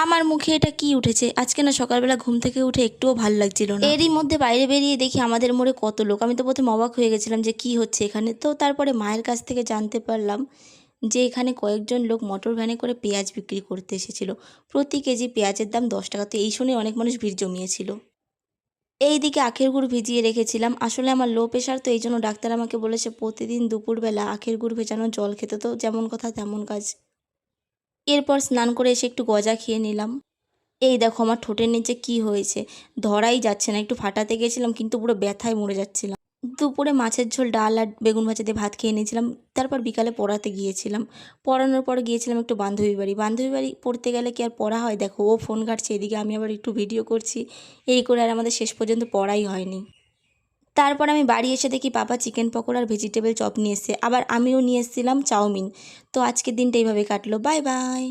আমার মুখে এটা কি উঠেছে? আজকে না সকালবেলা ঘুম থেকে উঠে একটুও ভাল লাগছিল না। এরই মধ্যে বাইরে বেরিয়ে দেখি আমাদের মোড়ে কত লোক। আমি তো প্রথমে অবাক হয়ে গেছিলাম যে কি হচ্ছে এখানে। তো তারপরে মায়ের কাছ থেকে জানতে পারলাম যে এখানে কয়েকজন লোক মোটর ভ্যানে করে পেঁয়াজ বিক্রি করতে এসেছিল। প্রতি কেজি পেঁয়াজের দাম 10 টাকা। তো এই শুনে অনেক মানুষ ভিড় জমিয়েছিল। এইদিকে আখের গুড় ভিজিয়ে রেখেছিলাম। আসলে আমার লো প্রেশার, তো এইজন্য ডাক্তার আমাকে বলেছে প্রতিদিন দুপুরবেলা আখের গুড় ভেজানো জল খেতে। তো যেমন কথা তেমন কাজ। এরপর স্নান করে এসে একটু গজা খেয়ে নিলাম। এই দেখো আমার ঠোঁটের নিচে কি হয়েছে, ধরাই যাচ্ছে না। একটু ফাটাতে গেছিলাম কিন্তু পুরো ব্যথায় মরে যাচ্ছিলাম। দুপুরে মাছের ঝোল, ডাল আর বেগুন ভাজা দিয়ে ভাত খেয়ে নিয়েছিলাম। তারপর বিকালে পড়াতে গিয়েছিলাম। পড়ানোর পরে গিয়েছিলাম একটু বান্ধবী বাড়ি পড়তে গেলে কি আর পড়া হয়? দেখো ও ফোন ঘাঁটছে, এদিকে আমি আবার একটু ভিডিও করছি। এই করে আর আমাদের শেষ পর্যন্ত পড়াই হয়নি। তারপর আমি বাড়ি এসে দেখি পাপা চিকেন পকোড়া আর ভেজিটেবল চপ নিয়ে এসছে। আবার আমিও নিয়ে এসেছিলাম চাউমিন। তো আজকের দিনটা এইভাবে কাটলো। Bye bye.